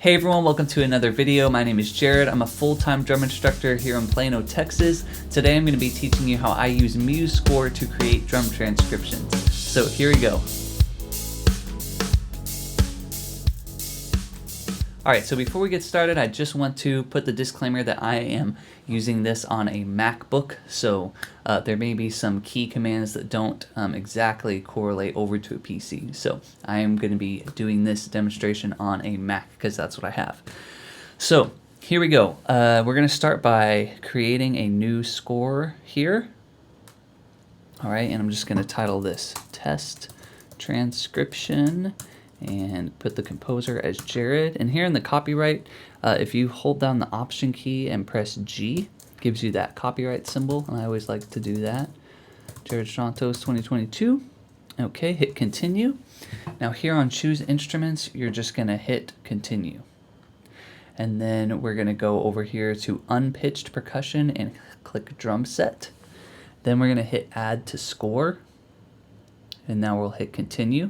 Hey everyone, welcome to another video. My name is Jared. I'm a full-time drum instructor here in Plano, Texas. Today I'm going to be teaching you how I use MuseScore to create drum transcriptions. So here we go. Alright, so before we get started, I just want to put the disclaimer that I am using this on a MacBook, so there may be some key commands that don't exactly correlate over to a PC. So I am going to be doing this demonstration on a Mac because that's what I have. So here we go. We're going to start by creating a new score here. Alright, and I'm just going to title this Test Transcription and put the composer as Jared. And here in the copyright, if you hold down the Option key and press G, gives you that copyright symbol, and I always like to do that. Jared Strontos 2022. Okay, hit continue. Now here on Choose Instruments, you're just gonna hit continue. And then we're gonna go over here to Unpitched Percussion and click Drum Set. Then we're gonna hit Add to Score. And now we'll hit continue.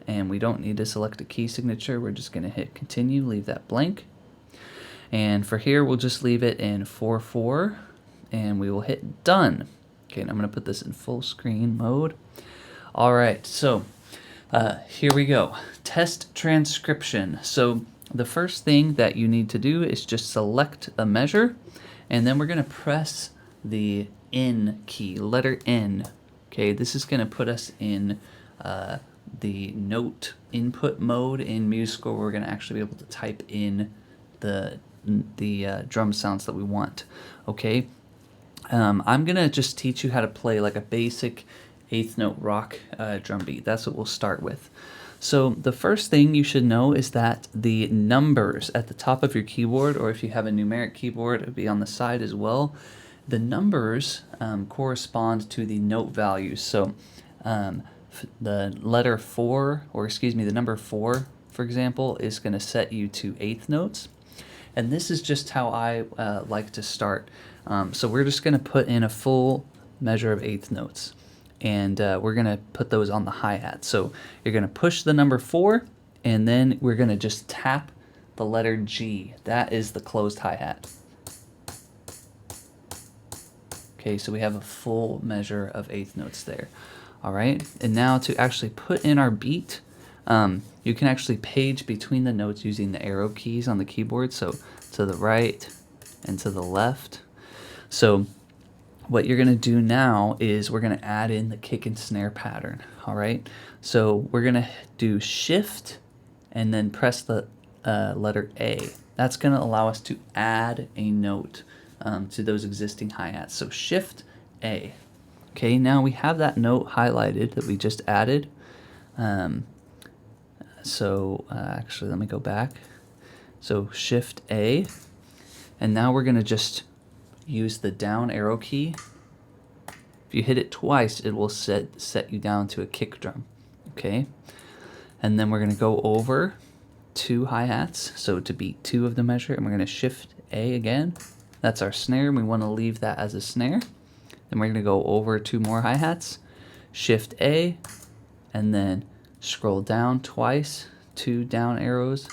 And we don't need to select a key signature. We're just going to hit continue, leave that blank. And for here, we'll just leave it in 4/4, and we will hit done. Okay, and I'm going to put this in full screen mode. All right, so here we go. Test transcription. So the first thing that you need to do is just select a measure, and then we're going to press the N key, letter N. Okay, this is going to put us in the note input mode in MuseScore. We're going to actually be able to type in the drum sounds that we want. Okay, I'm going to just teach you how to play like a basic eighth note rock drum beat. That's what we'll start with. So the first thing you should know is that the numbers at the top of your keyboard, or if you have a numeric keyboard, it would be on the side as well. The numbers correspond to the note values. So the letter 4, or excuse me, the number 4, for example, is going to set you to eighth notes. And this is just how I like to start. So we're just going to put in a full measure of eighth notes. And we're going to put those on the hi-hat. So you're going to push the number 4, and then we're going to just tap the letter G. That is the closed hi-hat. Okay, so we have a full measure of eighth notes there. All right, and now to actually put in our beat, you can actually page between the notes using the arrow keys on the keyboard, so to the right and to the left. So what you're going to do now is we're going to add in the kick and snare pattern. All right, so we're going to do Shift and then press the letter A. That's going to allow us to add a note to those existing hi-hats. So Shift A. Okay, now we have that note highlighted that we just added. Actually, let me go back. So Shift A, and now we're going to just use the down arrow key. If you hit it twice, it will set you down to a kick drum. Okay, and then we're going to go over 2 hi-hats, so to beat 2 of the measure, and we're going to Shift A again. That's our snare, and we want to leave that as a snare. Then we're going to go over 2 more hi-hats, Shift A, and then scroll down twice, 2 down arrows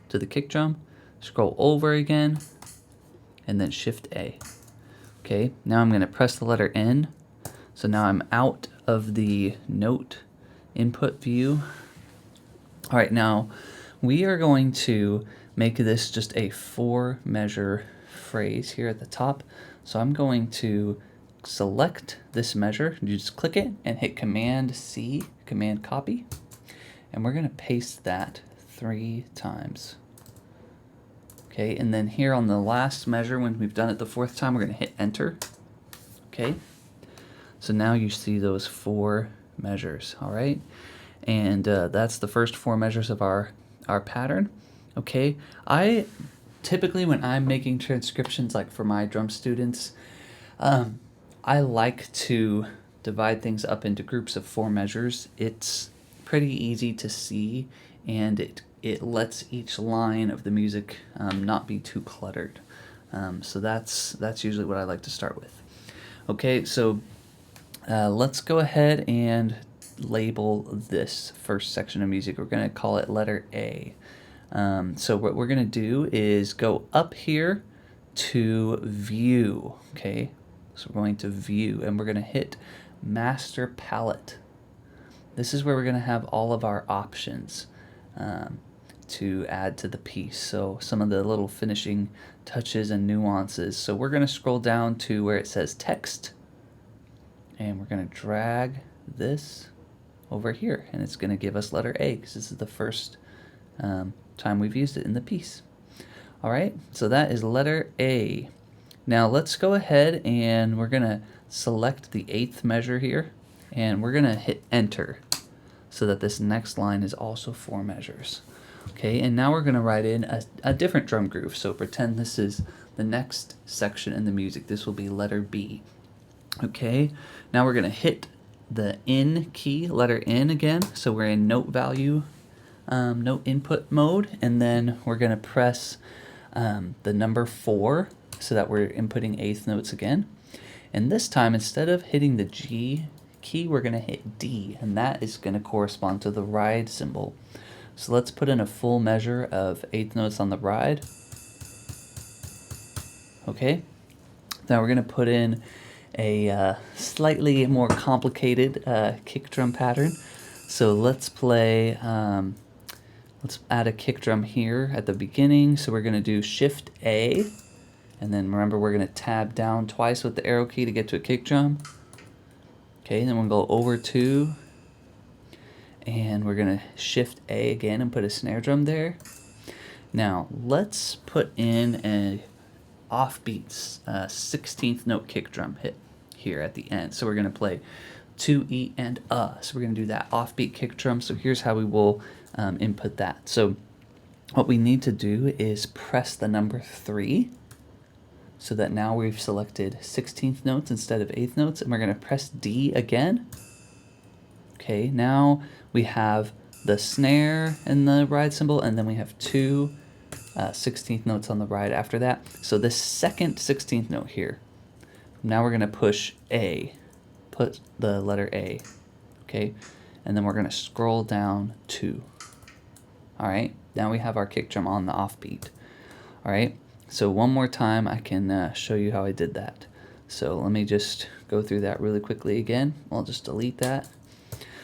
to the kick drum, scroll over again, and then Shift A. Okay, now I'm going to press the letter N. So now I'm out of the note input view. All right, now we are going to make this just a 4 measure phrase here at the top. So I'm going to select this measure, you just click it and hit Command C, Command Copy, and we're going to paste that 3 times. Okay, and then here on the last measure, when we've done it the 4th time, we're going to hit Enter. Okay, so now you see those 4 measures. All right, and that's the first 4 measures of our pattern. Okay, I typically, when I'm making transcriptions like for my drum students, I like to divide things up into groups of 4 measures. It's pretty easy to see, and it lets each line of the music not be too cluttered. So that's usually what I like to start with. Okay, so let's go ahead and label this first section of music. We're going to call it letter A. So what we're going to do is go up here to View, okay? So we're going to View, and we're going to hit Master Palette. This is where we're going to have all of our options to add to the piece. So some of the little finishing touches and nuances. So we're going to scroll down to where it says Text, and we're going to drag this over here, and it's going to give us letter A because this is the first time we've used it in the piece. All right, so that is letter A. Now let's go ahead and we're going to select the 8th measure here, and we're going to hit Enter so that this next line is also 4 measures. Okay, and now we're going to write in a different drum groove. So pretend this is the next section in the music. This will be letter B. Okay, now we're going to hit the N key, letter N again. So we're in note value, note input mode, and then we're going to press the number 4 so that we're inputting 8th notes again. And this time, instead of hitting the G key, we're going to hit D, and that is going to correspond to the ride symbol. So let's put in a full measure of 8th notes on the ride. Okay, now we're going to put in a slightly more complicated kick drum pattern. So let's play, let's add a kick drum here at the beginning. So we're going to do Shift A, and then remember we're going to tab down twice with the arrow key to get to a kick drum. Okay, then we'll go over 2, and we're going to Shift A again and put a snare drum there. Now let's put in a offbeat 16th note kick drum hit here at the end. So we're going to play 2 E and So we're going to do that offbeat kick drum. So here's how we will input that. So what we need to do is press the number 3 so that now we've selected 16th notes instead of 8th notes, and we're going to press D again. Okay, now we have the snare and the ride cymbal, and then we have 2 16th notes on the ride after that. So this second 16th note here, now we're going to push A, put the letter A, okay? And then we're going to scroll down 2. All right, now we have our kick drum on the offbeat. All right, so one more time I can show you how I did that. So let me just go through that really quickly again. I'll just delete that.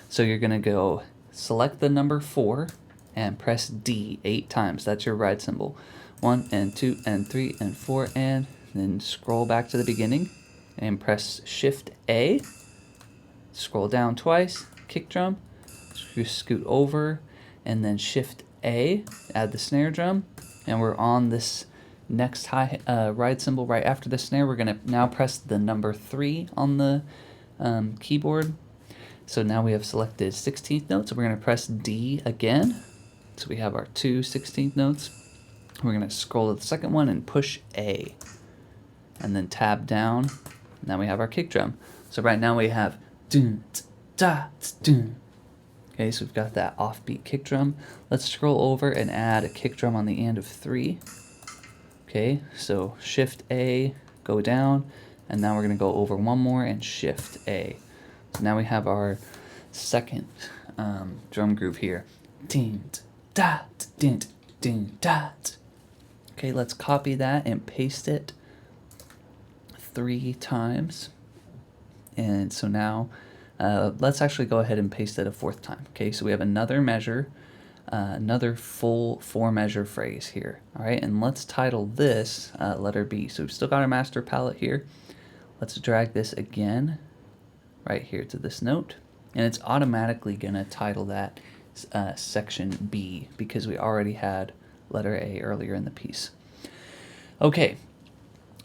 So you're going to go select the number 4 and press D 8 times. That's your ride cymbal. 1 and 2 and 3 and 4, and then scroll back to the beginning and press Shift A. Scroll down twice, kick drum, scoot over, and then Shift A, add the snare drum, and we're on this next high ride cymbal right after the snare. We're going to now press the number 3 on the keyboard. So now we have selected 16th notes, so we're going to press D again. So we have our 2 16th notes. We're going to scroll to the second one and push A, and then tab down. Now we have our kick drum. So right now we have dun, da, dun. Okay, so we've got that offbeat kick drum. Let's scroll over and add a kick drum on the end of 3. Okay, so Shift A, go down, and now we're going to go over one more and Shift A. So now we have our second drum groove here. Ding, dot, ding, ding, dot. Okay, let's copy that and paste it 3 times. And so now let's actually go ahead and paste it a 4th time. Okay, so we have another measure, another full 4 measure phrase here. All right, and let's title this letter B. So we've still got our master palette here. Let's drag this again right here to this note, and it's automatically going to title that section B because we already had letter A earlier in the piece. Okay,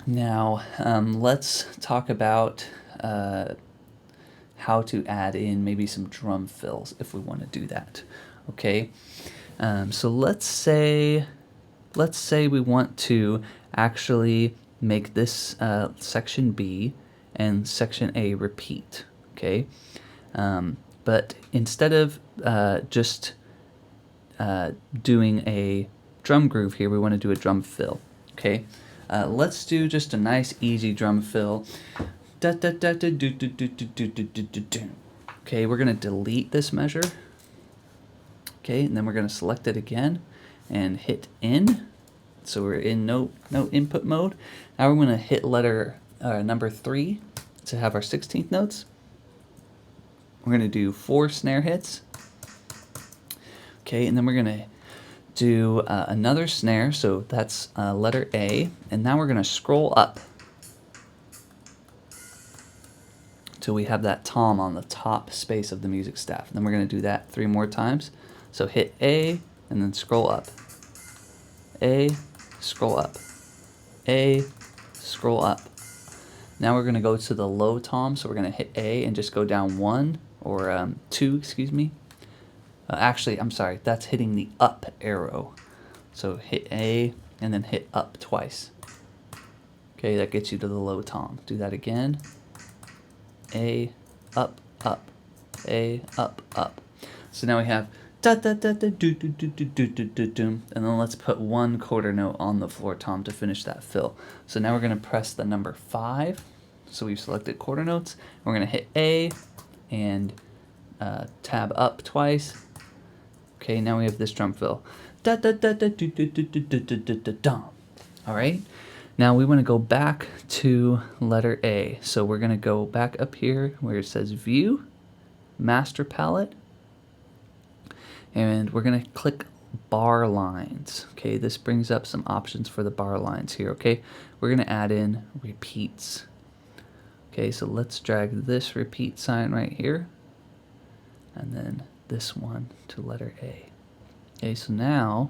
now let's talk about how to add in maybe some drum fills if we want to do that. Okay, so let's say we want to actually make this section B and section A repeat. Okay, but instead of just doing a drum groove here, we want to do a drum fill. Okay, let's do just a nice easy drum fill. Da, da, da, da, do, do, do, do, do, do, do, do, do. Okay, we're going to delete this measure. Okay, and then we're going to select it again, and hit in. So we're in note input mode. Now we're going to hit number 3 to have our 16th notes. We're going to do 4 snare hits. Okay, and then we're going to do another snare, so that's letter A, and now we're going to scroll up till we have that tom on the top space of the music staff. And then we're going to do that 3 more times. So hit A and then scroll up. A, scroll up. A, scroll up. Now we're going to go to the low tom, so we're going to hit A and just go down 1 or 2, excuse me. Actually, I'm sorry, that's hitting the up arrow. So hit A and then hit up twice. Okay, that gets you to the low tom. Do that again. A, up, up. A, up, up. So now we have da da da da do do do do do do do do. And then let's put 1 quarter note on the floor tom to finish that fill. So now we're going to press the number 5. So we've selected quarter notes. We're going to hit A and tab up twice. Okay, now we have this drum fill. Da da da da do do do do do do do do dum. All right. Now we want to go back to letter A. So we're going to go back up here where it says View, Master Palette, and we're going to click bar lines. Okay, this brings up some options for the bar lines here. Okay, we're going to add in repeats. Okay, so let's drag this repeat sign right here, and then this one to letter A. Okay, so now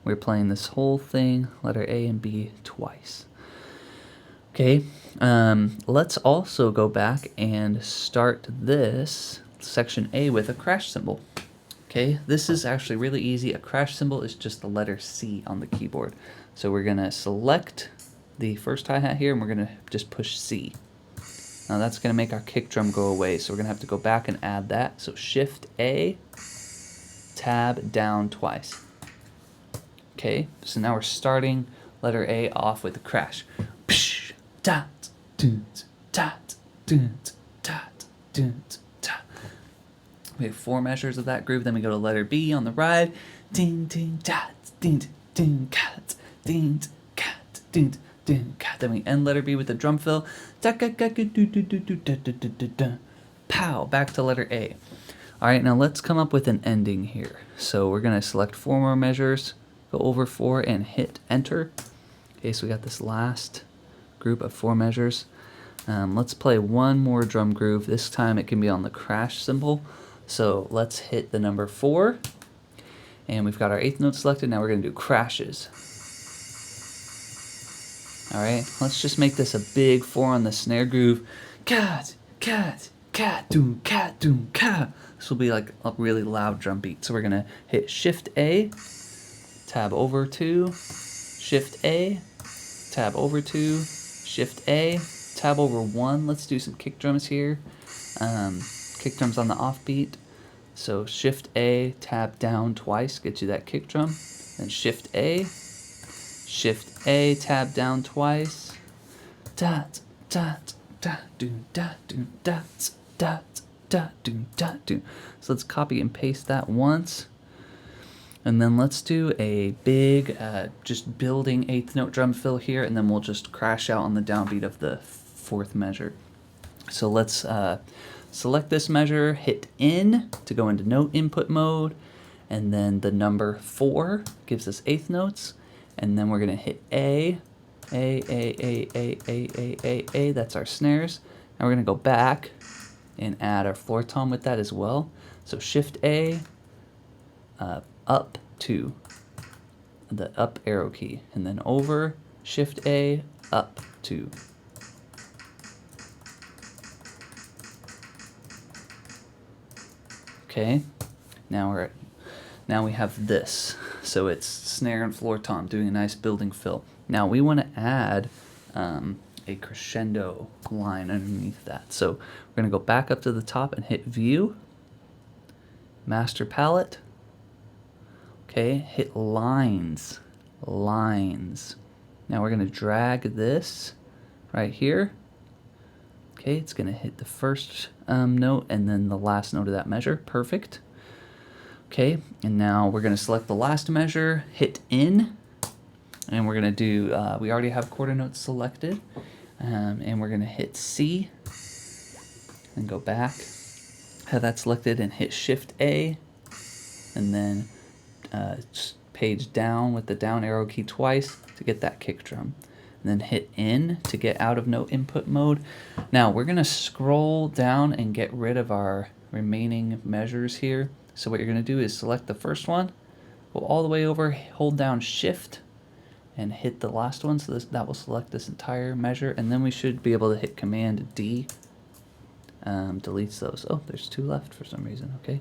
we're playing this whole thing, letter A and B, twice. Okay, let's also go back and start this section A with a crash cymbal. Okay, this is actually really easy. A crash cymbal is just the letter C on the keyboard. So we're gonna select the first hi-hat here and we're gonna just push C. Now that's gonna make our kick drum go away, so we're gonna have to go back and add that. So Shift A, tab down twice. Okay, so now we're starting letter A off with a crash. Psh, dat, doont, dat, doont, dat, doont, dat. We have 4 measures of that groove. Then we go to letter B on the ride. Ding, ding, dat, ding, ding, cat, ding, cat, ding, ding, cat. Then we end letter B with a drum fill. Da, ga, ga, ga, do, do, do, do, da, da, da, da, da. Pow, back to letter A. All right, now let's come up with an ending here. So we're gonna select 4 more measures, go over 4 and hit enter. Okay, so we got this last group of 4 measures. Let's play 1 more drum groove. This time it can be on the crash cymbal. So let's hit the number 4. And we've got our 8th note selected. Now we're gonna do crashes. All right, let's just make this a big 4 on the snare groove. Cat, cat, cat, doom, cat, doom, cat. This will be like a really loud drum beat. So we're gonna hit Shift A, tab over 2, Shift A, tab over 2, Shift A, tab over 1. Let's do some kick drums here. Kick drums on the offbeat. So Shift A, tab down twice, gets you that kick drum. Then Shift A, tab down twice. Dat, dat, dat, doom, dat, doom, dat, dat, dat, doom, dat, doom. So let's copy and paste that once. And then let's do a big, just building 8th note drum fill here, and then we'll just crash out on the downbeat of the 4th measure. So let's select this measure, hit in to go into note input mode, and then the number 4 gives us 8th notes, and then we're gonna hit A, that's our snares. Now we're gonna go back and add our floor tom with that as well. So Shift A, up 2, the up arrow key, and then over, Shift A, up 2. Okay, now we have this. So it's snare and floor tom doing a nice building fill. Now we want to add a crescendo line underneath that. So we're going to go back up to the top and hit View, Master Palette. Okay, hit Lines, Lines. Now we're going to drag this right here. Okay, it's going to hit the first note and then the last note of that measure. Perfect. Okay, and now we're going to select the last measure, hit in, and we're going to do, we already have quarter notes selected, and we're going to hit C, and go back, have that selected, and hit Shift A, and then page down with the down arrow key twice to get that kick drum. And then hit in to get out of note input mode. Now we're going to scroll down and get rid of our remaining measures here. So what you're going to do is select the first one, go all the way over, hold down Shift, and hit the last one. So that will select this entire measure, and then we should be able to hit Command D. Deletes those. Oh, there's 2 left for some reason. Okay.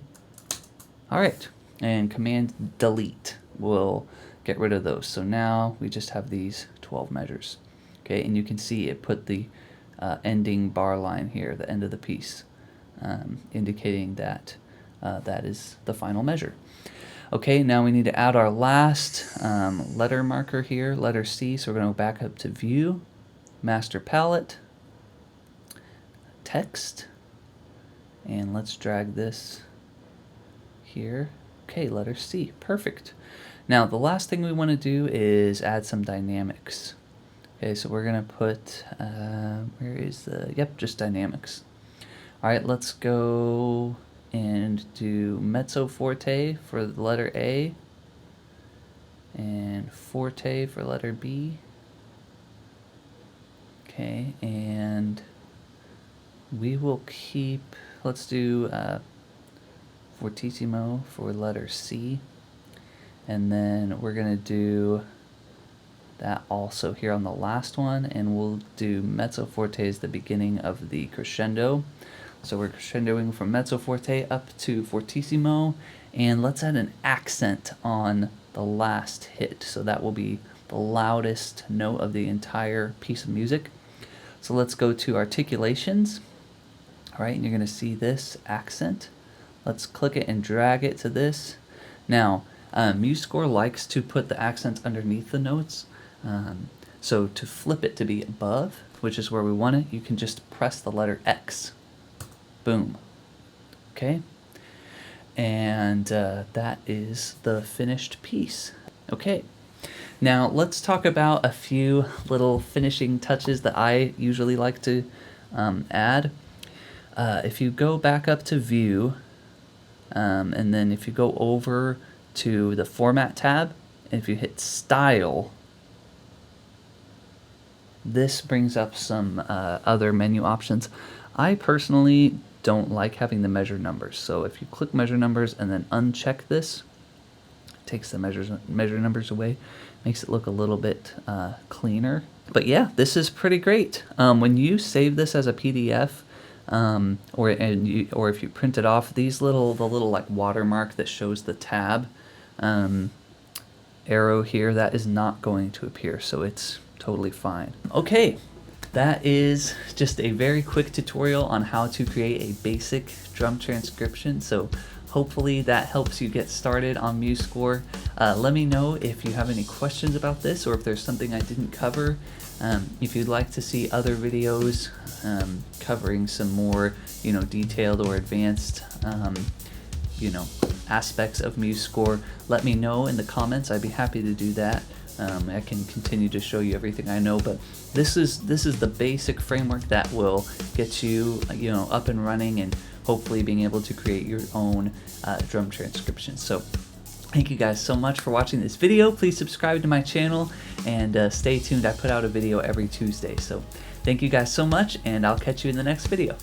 All right, and Command Delete will get rid of those. So now we just have these 12 measures. Okay, and you can see it put the ending bar line here, the end of the piece, indicating that that is the final measure. Okay, now we need to add our last letter marker here, letter C. So we're going to go back up to View, Master Palette, Text, and let's drag this here. Okay, letter C, perfect. Now the last thing we want to do is add some dynamics. Okay, so we're going to put, where is the, yep, just dynamics. All right, let's go and do mezzo forte for the letter A and forte for letter B. Okay, and we will keep, let's do fortissimo for letter C, and then we're going to do that also here on the last one, and we'll do mezzo forte as the beginning of the crescendo. So we're crescendoing from mezzo forte up to fortissimo, and let's add an accent on the last hit. So that will be the loudest note of the entire piece of music. So let's go to articulations. All right, and you're going to see this accent. Let's click it and drag it to this. Now, MuseScore likes to put the accents underneath the notes. So to flip it to be above, which is where we want it, you can just press the letter X. Boom. Okay, and that is the finished piece. Okay, now let's talk about a few little finishing touches that I usually like to add. If you go back up to View, and then if you go over to the Format tab, and if you hit Style, this brings up some other menu options. I personally don't like having the measure numbers. So if you click measure numbers and then uncheck this, it takes the measure numbers away, makes it look a little bit cleaner. But yeah, this is pretty great. When you save this as a PDF, or if you print it off, the little like watermark that shows the tab arrow here, that is not going to appear, so it's totally fine. Okay. That is just a very quick tutorial on how to create a basic drum transcription. So hopefully that helps you get started on MuseScore. Let me know if you have any questions about this, or if there's something I didn't cover. If you'd like to see other videos covering some more, detailed or advanced, aspects of MuseScore, let me know in the comments. I'd be happy to do that. I can continue to show you everything I know, but this is the basic framework that will get you up and running, and hopefully being able to create your own drum transcription. So thank you guys so much for watching this video. Please subscribe to my channel and stay tuned. I put out a video every Tuesday. So thank you guys so much, and I'll catch you in the next video.